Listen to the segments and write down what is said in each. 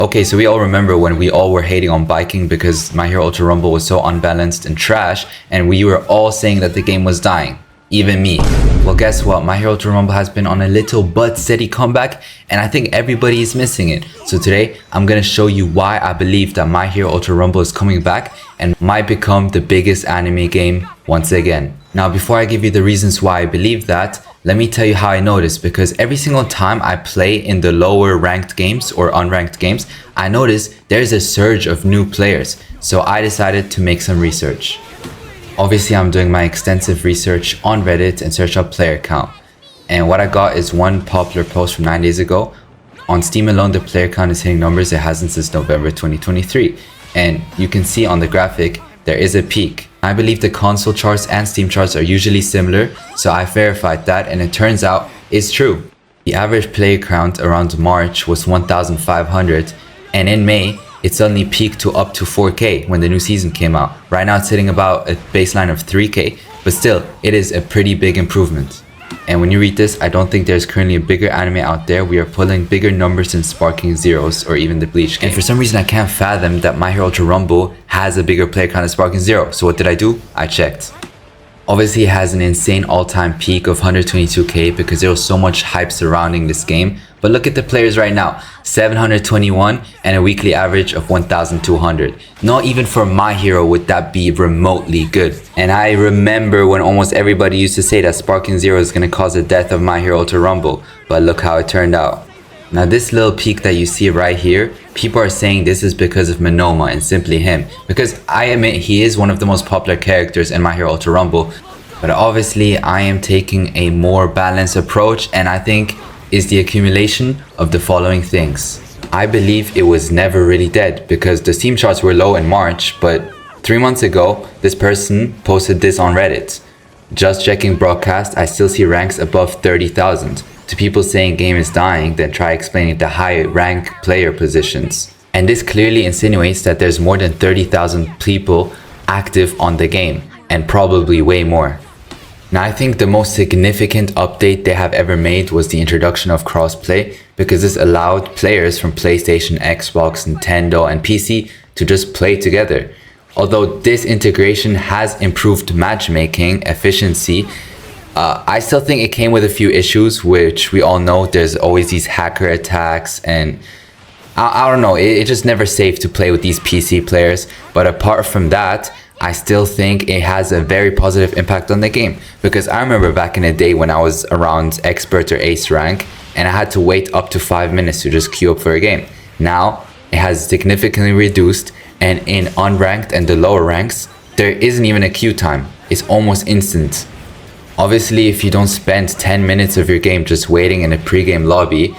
Okay, so we all remember when we all were hating on biking because My Hero Ultra Rumble was so unbalanced and trash, and we were all saying that the game was dying. Even me. Well, guess what? My Hero Ultra Rumble has been on a little but steady comeback, and I think everybody is missing it. So today, I'm gonna show you why I believe that My Hero Ultra Rumble is coming back and might become the biggest anime game once again. Now, before I give you the reasons why I believe that, let me tell you how I notice, because every single time I play in the lower ranked games or unranked games, I notice there's a surge of new players. So I decided to make some research. Obviously, I'm doing my extensive research on Reddit and search up player count. And what I got is one popular post from 9 days ago. On Steam alone, the player count is hitting numbers it hasn't since November 2023. And you can see on the graphic, there is a peak. I believe the console charts and Steam charts are usually similar, so I verified that and it turns out it's true. The average player count around March was 1,500, and in May, it suddenly peaked to up to 4K when the new season came out. Right now it's hitting about a baseline of 3K, but still, it is a pretty big improvement. And when you read this, I don't think there's currently a bigger anime out there. We are pulling bigger numbers than Sparking Zeroes or even the Bleach game. And for some reason, I can't fathom that My Hero Ultra Rumble has a bigger player count than Sparking Zero. So what did I do? I checked. Obviously, it has an insane all-time peak of 122k because there was so much hype surrounding this game. But look at the players right now, 721 and a weekly average of 1,200. Not even for My Hero would that be remotely good. And I remember when almost everybody used to say that Sparking Zero is going to cause the death of My Hero Ultra Rumble. But look how it turned out. Now this little peak that you see right here, people are saying this is because of Monoma and simply him. Because I admit he is one of the most popular characters in My Hero Ultra Rumble. But obviously I am taking a more balanced approach, and I think is the accumulation of the following things. I believe it was never really dead because the Steam charts were low in March, but 3 months ago, this person posted this on Reddit. Just checking broadcast, I still see ranks above 30,000. To people saying game is dying, then try explaining the high rank player positions. And this clearly insinuates that there's more than 30,000 people active on the game, and probably way more. Now, I think the most significant update they have ever made was the introduction of Crossplay, because this allowed players from PlayStation, Xbox, Nintendo, and PC to just play together. Although this integration has improved matchmaking efficiency, I still think it came with a few issues, which we all know. There's always these hacker attacks, and I don't know, it's just never safe to play with these PC players. But apart from that, I still think it has a very positive impact on the game, because I remember back in the day when I was around expert or ace rank and I had to wait up to 5 minutes to just queue up for a game. Now it has significantly reduced, and in unranked and the lower ranks there isn't even a queue time. It's almost instant. Obviously, if you don't spend 10 minutes of your game just waiting in a pre-game lobby,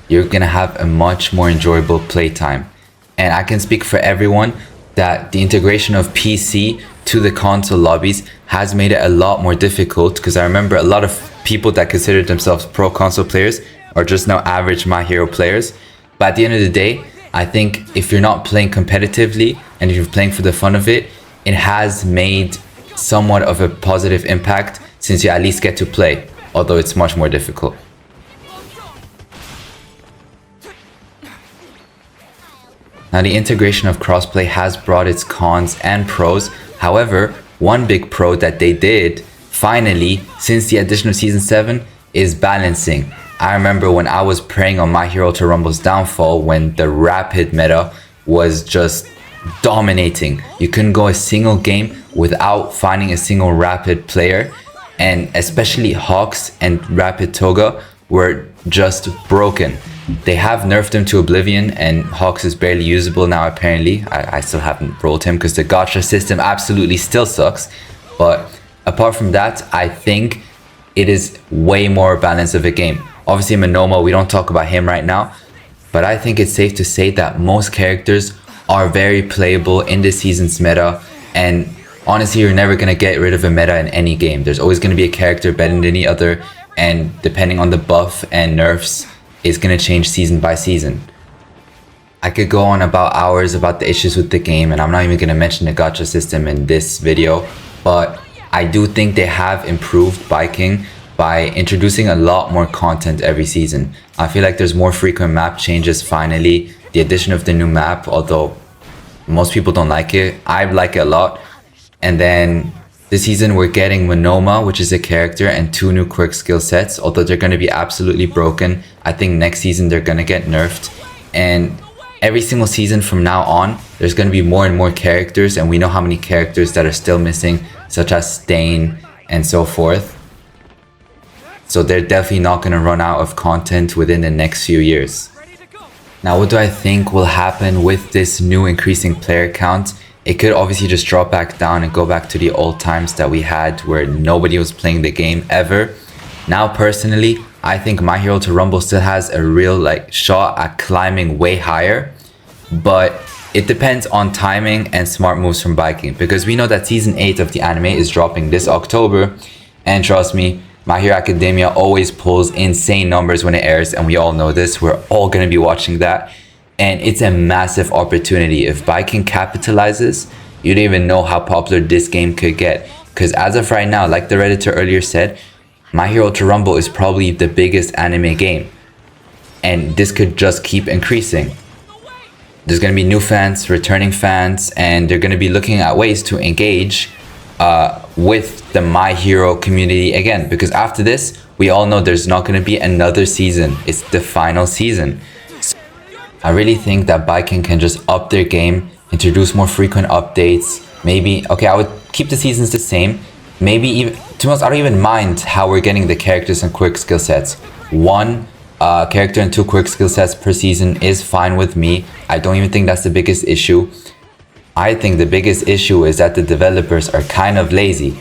you're gonna have a much more enjoyable playtime. And I can speak for everyone that the integration of PC to the console lobbies has made it a lot more difficult, because I remember a lot of people that considered themselves pro console players are just now average My Hero players. But at the end of the day, I think if you're not playing competitively and if you're playing for the fun of it, it has made somewhat of a positive impact, since you at least get to play, although it's much more difficult. Now, the integration of crossplay has brought its cons and pros. However, one big pro that they did finally since the addition of season 7 is balancing. I remember when I was preying on My Hero Ultra Rumble's downfall, when the rapid meta was just dominating. You couldn't go a single game without finding a single rapid player, and especially Hawks and Rapid Toga were just broken. They have nerfed him to oblivion, and Hawks is barely usable now apparently. I still haven't rolled him because the gacha system absolutely still sucks. But apart from that, I think it is way more balanced of a game. Obviously Monoma, we don't talk about him right now, but I think it's safe to say that most characters are very playable in this season's meta, and honestly, you're never going to get rid of a meta in any game. There's always going to be a character better than any other, and depending on the buff and nerfs, it's going to change season by season. I could go on about hours about the issues with the game, and I'm not even going to mention the gacha system in this video, but I do think they have improved biking by introducing a lot more content every season. I feel like there's more frequent map changes finally. the addition of the new map, although most people don't like it. I like it a lot. And then this season we're getting Monoma, which is a character, and 2 new quirk skill sets, although they're going to be absolutely broken. I think next season they're going to get nerfed. And every single season from now on, there's going to be more and more characters, and we know how many characters that are still missing, such as Stain and so forth. So they're definitely not going to run out of content within the next few years. Now, what do I think will happen with this new increasing player count? It could obviously just drop back down and go back to the old times that we had where nobody was playing the game ever. Now, personally, I think My Hero to Rumble still has a real shot at climbing way higher, but it depends on timing and smart moves from Viking, because we know that season 8 of the anime is dropping this October, and trust me, My Hero Academia always pulls insane numbers when it airs, and we all know this. We're all going to be watching that, and it's a massive opportunity. If Viking capitalizes, you don't even know how popular this game could get, because as of right now, like the Redditor earlier said, My Hero to Rumble is probably the biggest anime game, and this could just keep increasing. There's going to be new fans, returning fans, and they're going to be looking at ways to engage with the My Hero community again, because after this, we all know there's not going to be another season. It's the final season. So I really think that Viking can just up their game, introduce more frequent updates. Maybe, okay, I would keep the seasons the same. Maybe even, to be honest, I don't even mind how we're getting the characters and quick skill sets. 1 character and 2 quick skill sets per season is fine with me. I don't even think that's the biggest issue. I think the biggest issue is that the developers are kind of lazy.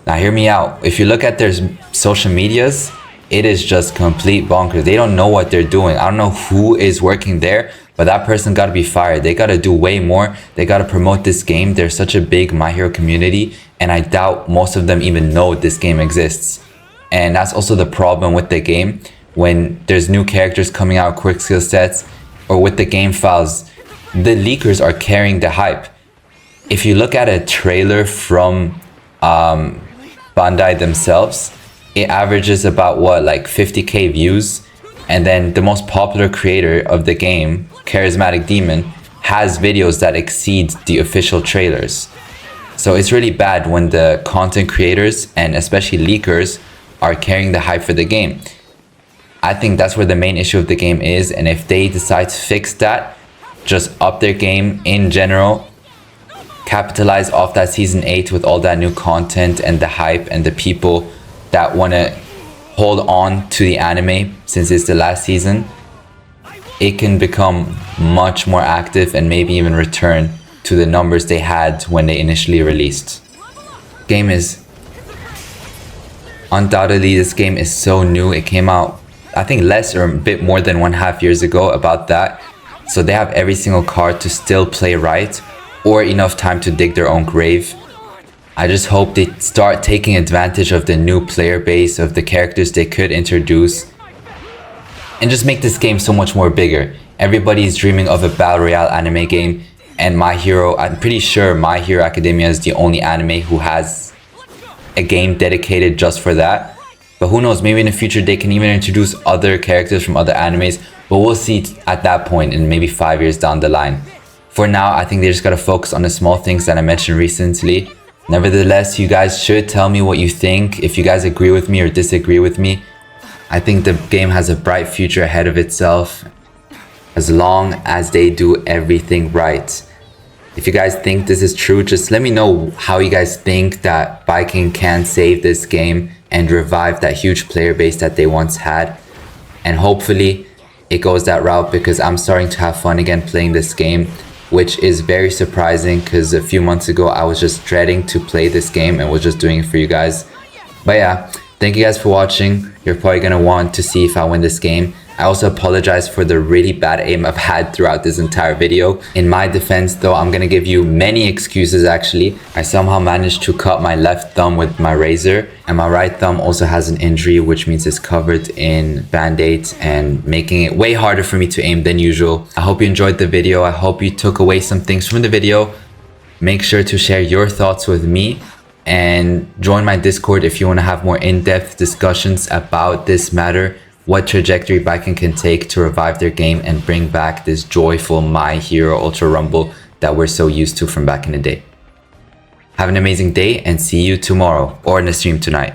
Now hear me out. If you look at their social medias, it is just complete bonkers. They don't know what they're doing. I don't know who is working there, but that person got to be fired. They got to do way more. They got to promote this game. There's such a big My Hero community, and I doubt most of them even know this game exists. And that's also the problem with the game. When there's new characters coming out, quick skill sets, or with the game files, the leakers are carrying the hype. If you look at a trailer from Bandai themselves, it averages about 50k views, and then the most popular creator of the game, Charismatic Demon, has videos that exceed the official trailers. So it's really bad when the content creators and especially leakers are carrying the hype for the game. I think that's where the main issue of the game is, and if they decide to fix that, just up their game in general, capitalize off that season 8 with all that new content and the hype and the people that want to hold on to the anime since it's the last season, it can become much more active and maybe even return to the numbers they had when they initially released. Game is undoubtedly, this game is so new. It came out, I think, less or a bit more than 1.5 years ago, about that. So they have every single card to still play right, or enough time to dig their own grave. I just hope they start taking advantage of the new player base, of the characters they could introduce, and just make this game so much more bigger. Everybody's dreaming of a Battle Royale anime game, and My Hero, I'm pretty sure My Hero Academia is the only anime who has a game dedicated just for that. But who knows, maybe in the future they can even introduce other characters from other animes, but we'll see at that point in maybe 5 years down the line. For now, I think they just gotta focus on the small things that I mentioned recently. Nevertheless, you guys should tell me what you think, if you guys agree with me or disagree with me. I think the game has a bright future ahead of itself, as long as they do everything right. If you guys think this is true, just let me know how you guys think that Viking can save this game and revive that huge player base that they once had. And hopefully it goes that route, because I'm starting to have fun again playing this game, which is very surprising because a few months ago I was just dreading to play this game and was just doing it for you guys. But yeah, thank you guys for watching. You're probably gonna want to see if I win this game. I also apologize for the really bad aim I've had throughout this entire video. In my defense though, I'm gonna give you many excuses actually. I somehow managed to cut my left thumb with my razor, and my right thumb also has an injury, which means it's covered in band-aids and making it way harder for me to aim than usual. I hope you enjoyed the video. I hope you took away some things from the video. Make sure to share your thoughts with me and join my Discord if you want to have more in-depth discussions about this matter what trajectory biking can take to revive their game and bring back this joyful My Hero Ultra Rumble that we're so used to from back in the day. Have an amazing day and see you tomorrow or in the stream tonight.